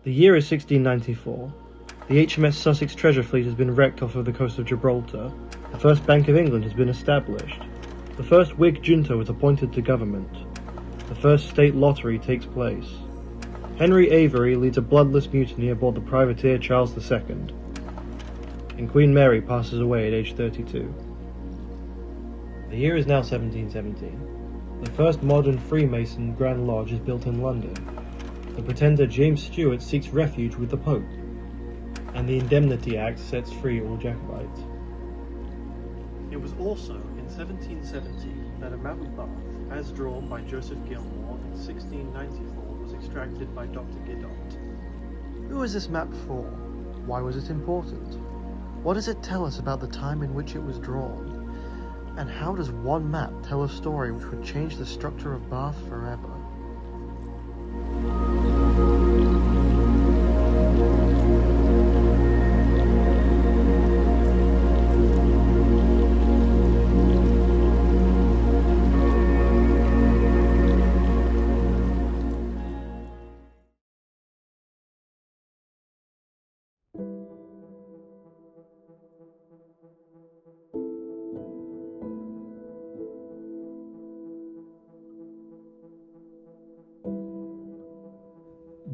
The year is 1694. The HMS Sussex treasure fleet has been wrecked off of the coast of Gibraltar. The first Bank of England has been established. The first Whig junta was appointed to government. The first state lottery takes place. Henry Avery leads a bloodless mutiny aboard the privateer Charles II. And Queen Mary passes away at age 32. The year is now 1717. The first modern Freemason Grand Lodge is built in London. The pretender James Stewart seeks refuge with the Pope, and the Indemnity Act sets free all Jacobites. It was also in 1770 that a map of Bath, as drawn by Joseph Gilmore in 1694, was extracted by Dr. Guidot. Who is this map for? Why was it important? What does it tell us about the time in which it was drawn? And how does one map tell a story which would change the structure of Bath forever?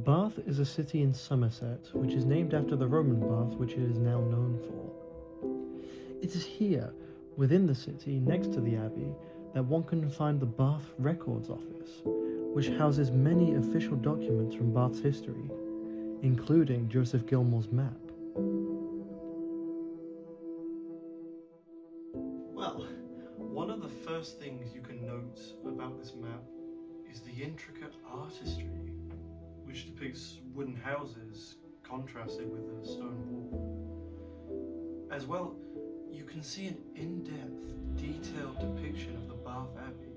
Bath is a city in Somerset, which is named after the Roman Bath which it is now known for. It is here, within the city, next to the Abbey, that one can find the Bath Records Office, which houses many official documents from Bath's history, including Joseph Gilmore's map. Well, one of the first things you can note about this map is the intricate artistry, which depicts wooden houses contrasted with a stone wall. As well, you can see an in-depth, detailed depiction of the Bath Abbey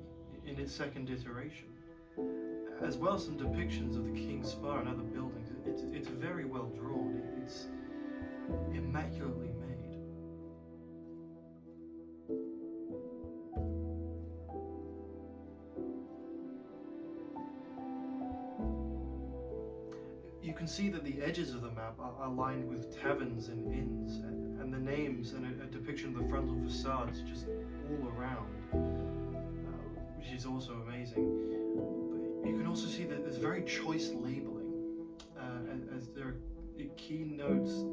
in its second iteration, as well as some depictions of the King's Spa and other buildings. It's very well drawn. It's immaculately made. You can see that the edges of the map are lined with taverns and inns, and the names and a depiction of the frontal facades just all around, which is also amazing. But you can also see that there's very choice labeling, as there are keynotes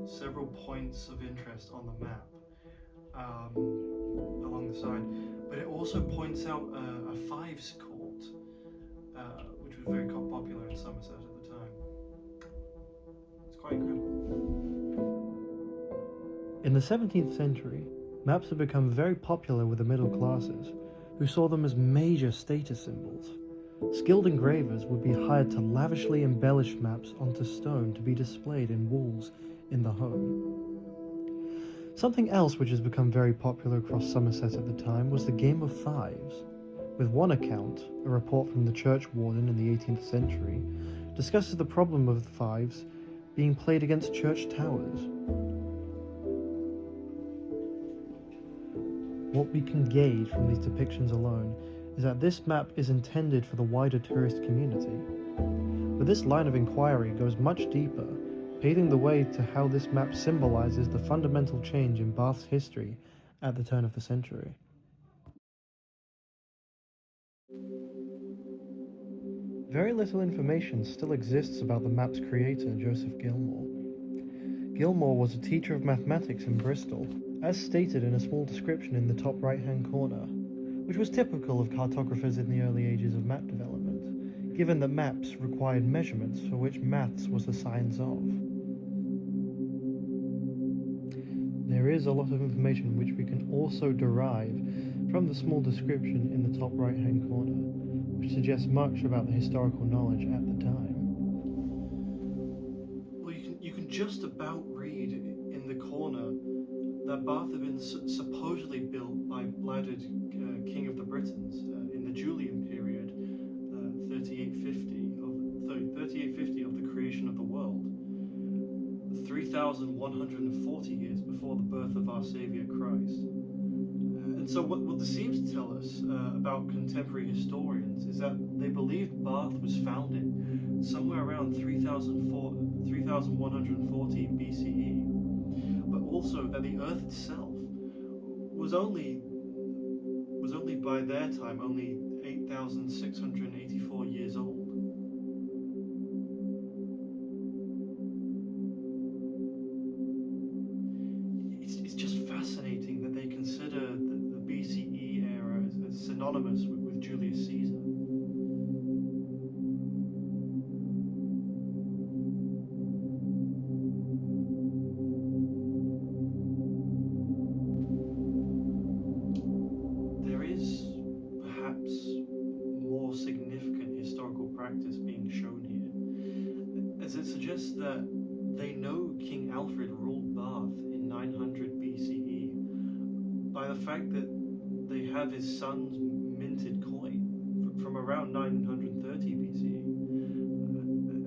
several points of interest on the map along the side, but it also points out a fives court, which was very popular in Somerset at the time. It's quite incredible. In the 17th century, maps had become very popular with the middle classes, who saw them as major status symbols. Skilled engravers would be hired to lavishly embellish maps onto stone to be displayed in walls in the home. Something else which has become very popular across Somerset at the time was the game of fives. With one account, a report from the church warden in the 18th century, discusses the problem of fives being played against church towers. What we can gauge from these depictions alone is that this map is intended for the wider tourist community. But this line of inquiry goes much deeper, paving the way to how this map symbolizes the fundamental change in Bath's history at the turn of the century. Very little information still exists about the map's creator, Joseph Gilmore. Gilmore was a teacher of mathematics in Bristol, as stated in a small description in the top right-hand corner, which was typical of cartographers in the early ages of map development, given that maps required measurements for which maths was the science of. There is a lot of information which we can also derive from the small description in the top right-hand corner, which suggests much about the historical knowledge at the time. Well, you can just about read in the corner that Bath had been supposedly built by blooded King of the Britons in the Julian period, 3850 of the creation of the world, 3,140 years before the birth of our Saviour Christ. And so what this seems to tell us about contemporary historians is that they believed Bath was founded somewhere around around 3114 BCE, but also that the Earth itself was only by their time only 8,684 years old. It's just fascinating that they consider the BCE era as synonymous with Julius Caesar. There is perhaps more significant historical practice being shown here, as it suggests that they know King Alfred ruled Bath in 900 BCE by the fact that they have his son's minted coin from around 930 BCE.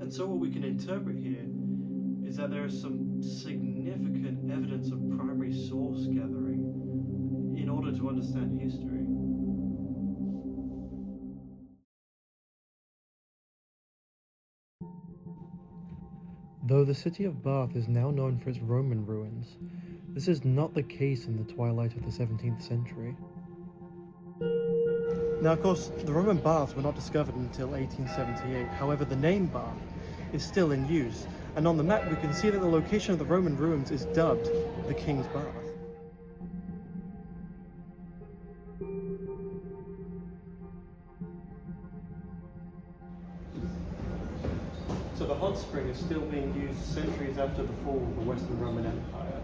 And so what we can interpret here is that there is some significant evidence of primary source gathering in order to understand history. Though the city of Bath is now known for its Roman ruins, this is not the case in the twilight of the 17th century. Now, of course, the Roman baths were not discovered until 1878. However, the name Bath is still in use, and on the map we can see that the location of the Roman ruins is dubbed the King's Bath. So the hot spring is still being used centuries after the fall of the Western Roman Empire.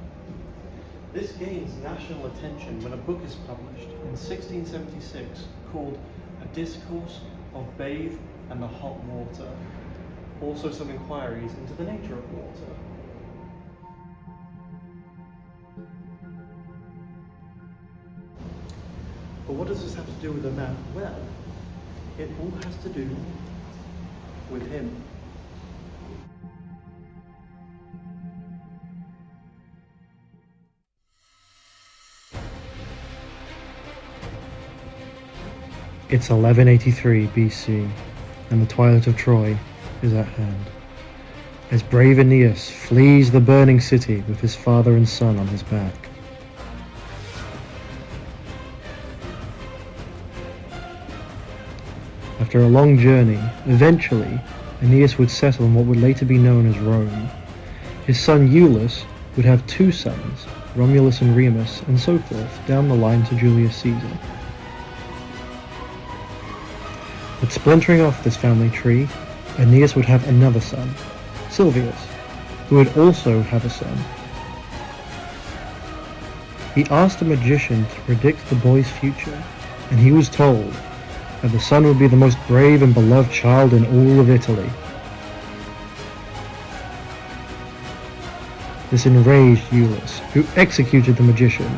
This gains national attention when a book is published in 1676 called A Discourse of Bathe and the Hot Water. Also some inquiries into the nature of water. But what does this have to do with the map? Well, it all has to do with him. It's 1183 BC, and the twilight of Troy is at hand, as brave Aeneas flees the burning city with his father and son on his back. After a long journey, eventually, Aeneas would settle in what would later be known as Rome. His son Iulus would have two sons, Romulus and Remus, and so forth, down the line to Julius Caesar. But splintering off this family tree, Aeneas would have another son, Silvius, who would also have a son. He asked a magician to predict the boy's future, and he was told that the son would be the most brave and beloved child in all of Italy. This enraged Iulus, who executed the magician.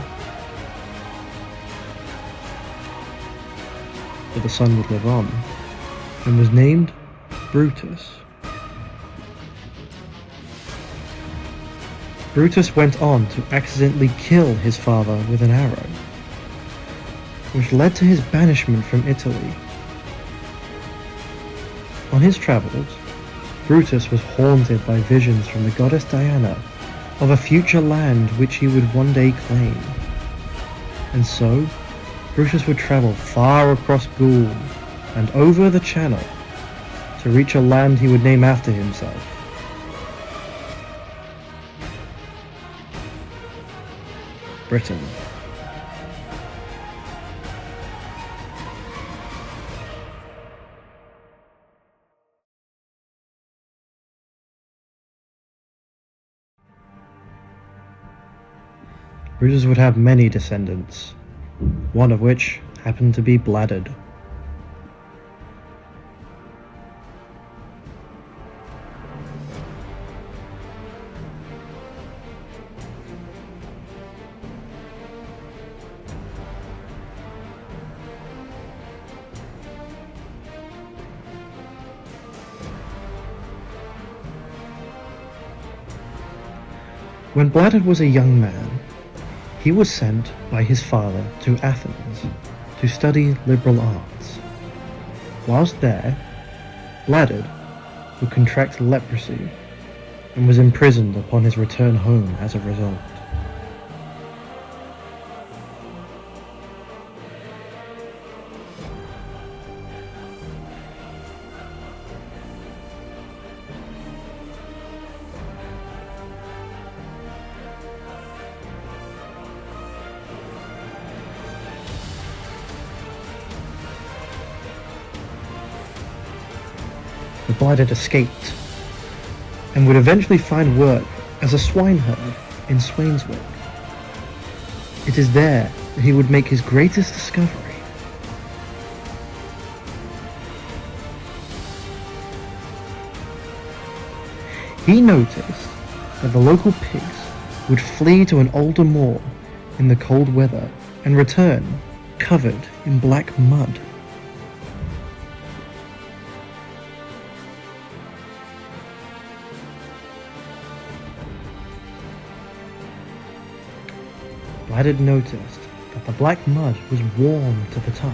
But the son would live on, and was named Brutus. Brutus went on to accidentally kill his father with an arrow, which led to his banishment from Italy. On his travels, Brutus was haunted by visions from the goddess Diana of a future land which he would one day claim. And so, Brutus would travel far across Gaul and over the Channel to reach a land he would name after himself. Britain. Brutus would have many descendants, one of which happened to be Bladud. When Bladud was a young man, he was sent by his father to Athens to study liberal arts. Whilst there, Bladud would contract leprosy and was imprisoned upon his return home as a result. The Blighted escaped and would eventually find work as a swineherd in Swainswick. It is there that he would make his greatest discovery. He noticed that the local pigs would flee to an older moor in the cold weather and return covered in black mud. Lad had noticed that the black mud was warm to the touch,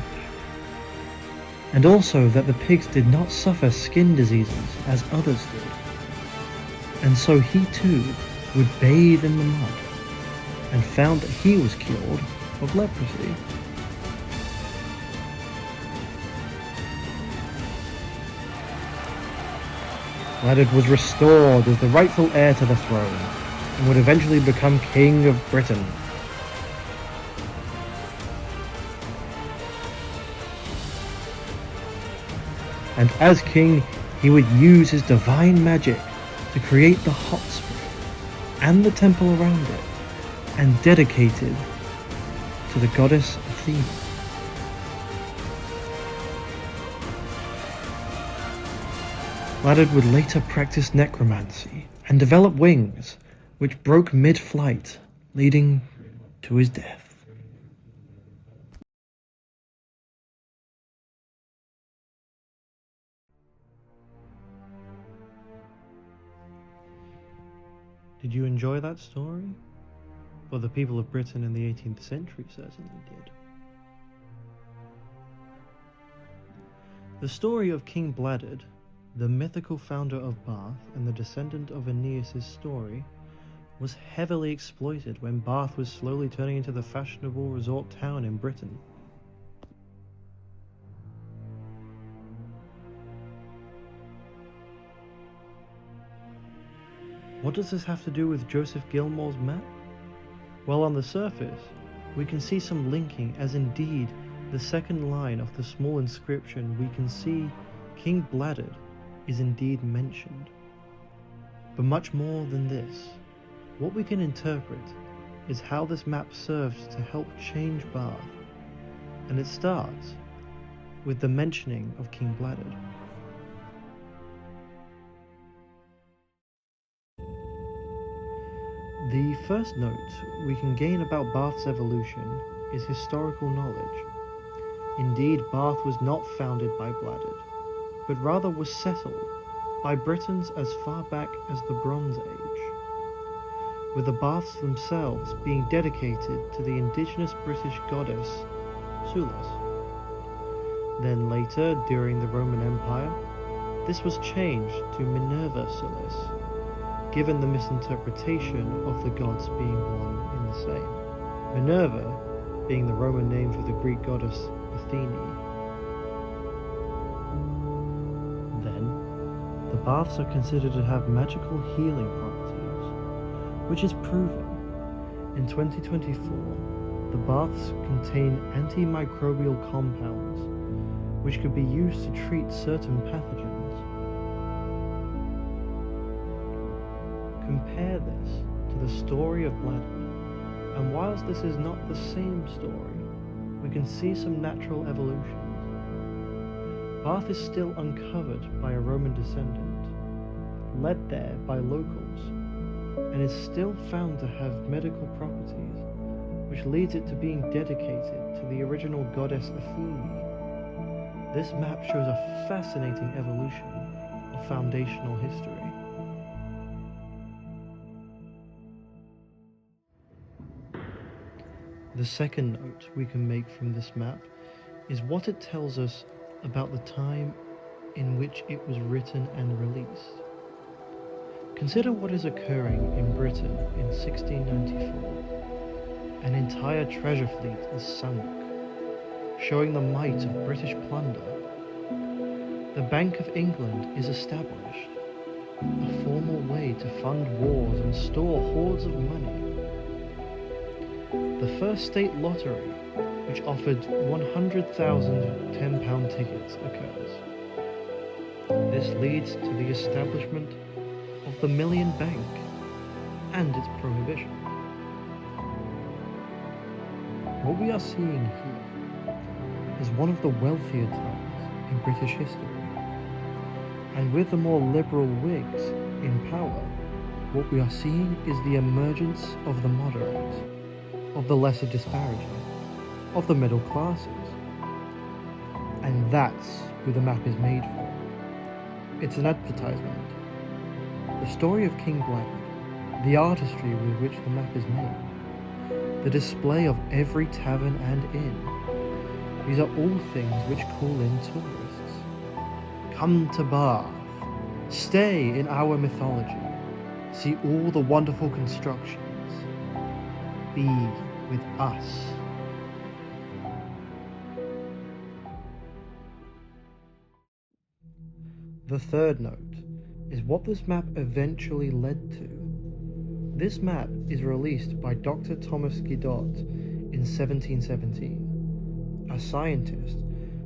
and also that the pigs did not suffer skin diseases as others did, and so he too would bathe in the mud, and found that he was cured of leprosy. Leonard was restored as the rightful heir to the throne, and would eventually become King of Britain. And as king, he would use his divine magic to create the hot spring and the temple around it, and dedicate it to the goddess Athena. Laddard would later practice necromancy and develop wings, which broke mid-flight, leading to his death. Did you enjoy that story? Well, the people of Britain in the 18th century certainly did. The story of King Bladud, the mythical founder of Bath and the descendant of Aeneas' story, was heavily exploited when Bath was slowly turning into the fashionable resort town in Britain. What does this have to do with Joseph Gilmore's map? Well, on the surface, we can see some linking, as indeed the second line of the small inscription we can see King Bladud is indeed mentioned. But much more than this, what we can interpret is how this map served to help change Bath, and it starts with the mentioning of King Bladud. The first note we can gain about Bath's evolution is historical knowledge. Indeed, Bath was not founded by Bladud, but rather was settled by Britons as far back as the Bronze Age, with the baths themselves being dedicated to the indigenous British goddess Sulis. Then later, during the Roman Empire, this was changed to Minerva Sulis, given the misinterpretation of the gods being one in the same. Minerva being the Roman name for the Greek goddess Athene. Then, the baths are considered to have magical healing properties, which is proven. In 2024, the baths contain antimicrobial compounds, which could be used to treat certain pathogens. Compare this to the story of Bladud, and whilst this is not the same story, we can see some natural evolutions. Bath is still uncovered by a Roman descendant, led there by locals, and is still found to have medical properties, which leads it to being dedicated to the original goddess Athene. This map shows a fascinating evolution of foundational history. The second note we can make from this map is what it tells us about the time in which it was written and released. Consider what is occurring in Britain in 1694. An entire treasure fleet is sunk, showing the might of British plunder. The Bank of England is established, a formal way to fund wars and store hordes of money. The first state lottery, which offered 100,000 £10 tickets, occurs. This leads to the establishment of the Million Bank and its prohibition. What we are seeing here is one of the wealthier times in British history. And with the more liberal Whigs in power, what we are seeing is the emergence of the moderate, of the lesser disparaging, of the middle classes. And that's who the map is made for. It's an advertisement. The story of King Blood, the artistry with which the map is made, the display of every tavern and inn, these are all things which call in tourists. Come to Bath, stay in our mythology, see all the wonderful constructions, be with us. The third note is what this map eventually led to. This map is released by Dr. Thomas Guidot in 1717, a scientist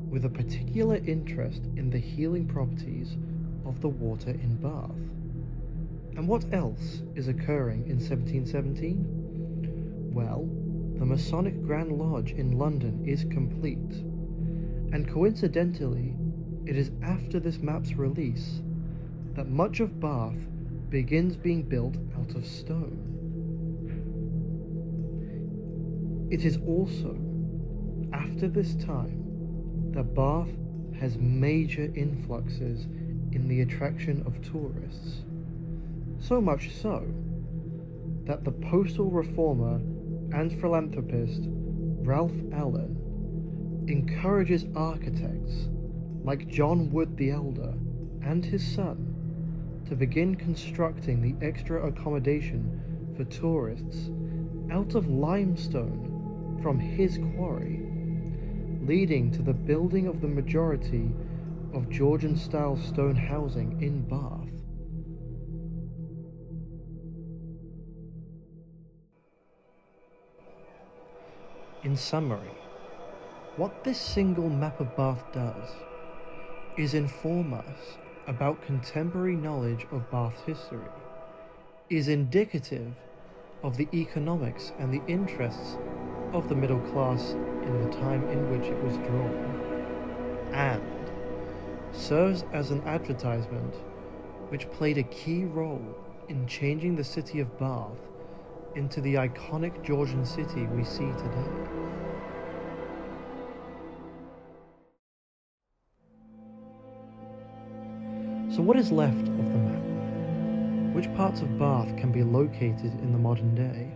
with a particular interest in the healing properties of the water in Bath. And what else is occurring in 1717? Well, the Masonic Grand Lodge in London is complete, and coincidentally, it is after this map's release that much of Bath begins being built out of stone. It is also after this time that Bath has major influxes in the attraction of tourists. So much so that the postal reformer and philanthropist Ralph Allen encourages architects like John Wood the Elder and his son to begin constructing the extra accommodation for tourists out of limestone from his quarry, leading to the building of the majority of Georgian-style stone housing in Bath. In summary, what this single map of Bath does is inform us about contemporary knowledge of Bath's history, is indicative of the economics and the interests of the middle class in the time in which it was drawn, and serves as an advertisement which played a key role in changing the city of Bath into the iconic Georgian city we see today. So what is left of the map? Which parts of Bath can be located in the modern day?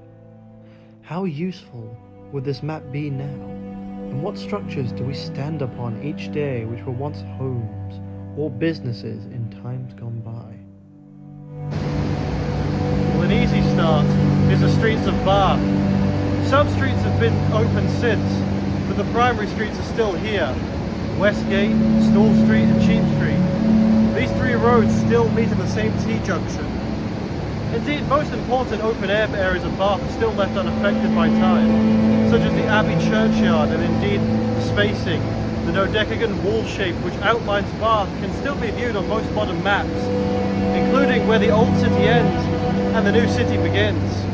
How useful would this map be now? And what structures do we stand upon each day which were once homes or businesses in times gone by? Well, an easy start is the streets of Bath. Some streets have been open since, but the primary streets are still here. Westgate, Stall Street and Cheap Street. These three roads still meet in the same T-junction. Indeed, most important open-air areas of Bath are still left unaffected by time, such as the Abbey churchyard and indeed the spacing. The dodecagon wall shape which outlines Bath can still be viewed on most modern maps, including where the old city ends and the new city begins.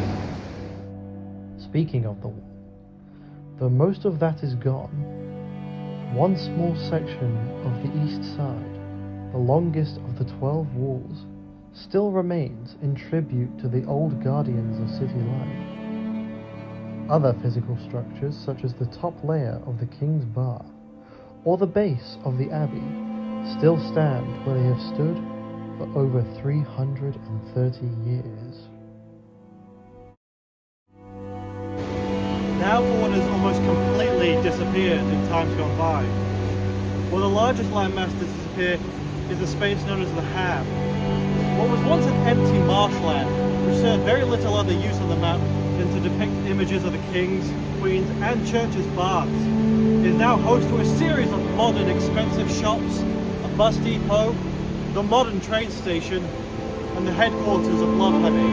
Speaking of the wall, though most of that is gone, one small section of the east side, the longest of the 12 walls, still remains in tribute to the old guardians of city life. Other physical structures, such as the top layer of the King's Bar or the base of the Abbey, still stand where they have stood for over 330 years. Now for what has almost completely disappeared in times gone by. Well, the largest landmass to disappear is the space known as the Ham. What was once an empty marshland, which served very little other use on the map than to depict images of the kings, queens, and churches' baths, is now host to a series of modern expensive shops, a bus depot, the modern train station, and the headquarters of Love Honey.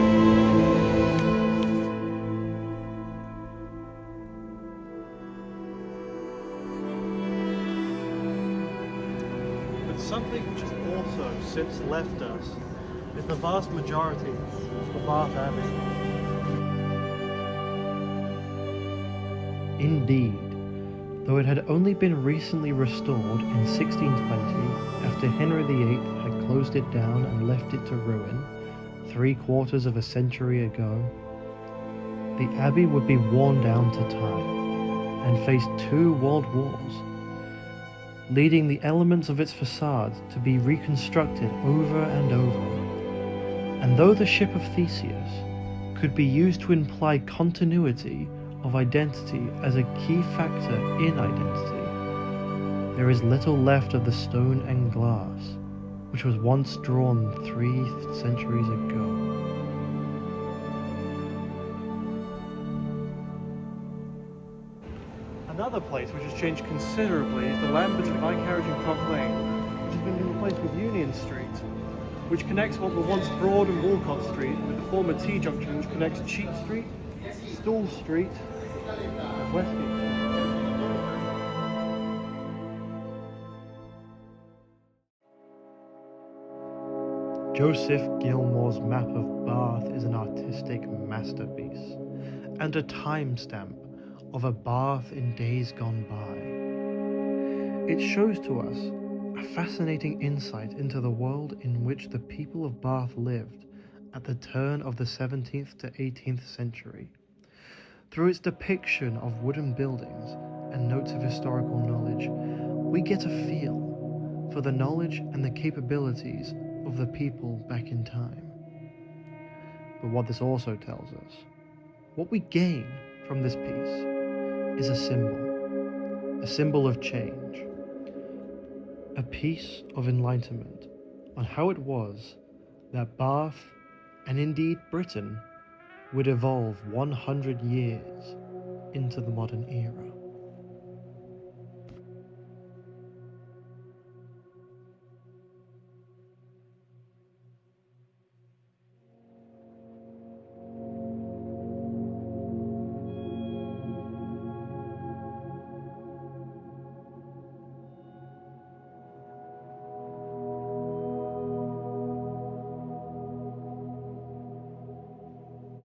But something which has also since left us is the vast majority of the Bath Abbey. Indeed, though it had only been recently restored in 1620 after Henry VIII had closed it down and left it to ruin 3/4 of a century ago, the abbey would be worn down to time and faced 2 world wars, leading the elements of its facade to be reconstructed over and over. And though the ship of Theseus could be used to imply continuity of identity as a key factor in identity, there is little left of the stone and glass which was once drawn 3 centuries ago. Another place which has changed considerably is the land between Vicarage and Cock Lane, which has been replaced with Union Street, which connects what were once Broad and Walcott Street with the former T-junction, which connects Cheap Street, Stool Street, and Westgate Street. Joseph Gilmore's map of Bath is an artistic masterpiece and a timestamp of a Bath in days gone by. It shows to us a fascinating insight into the world in which the people of Bath lived at the turn of the 17th to 18th century. Through its depiction of wooden buildings and notes of historical knowledge, we get a feel for the knowledge and the capabilities of the people back in time. But what this also tells us, what we gain from this piece, is a symbol of change, a piece of enlightenment on how it was that Bath, and indeed Britain, would evolve 100 years into the modern era.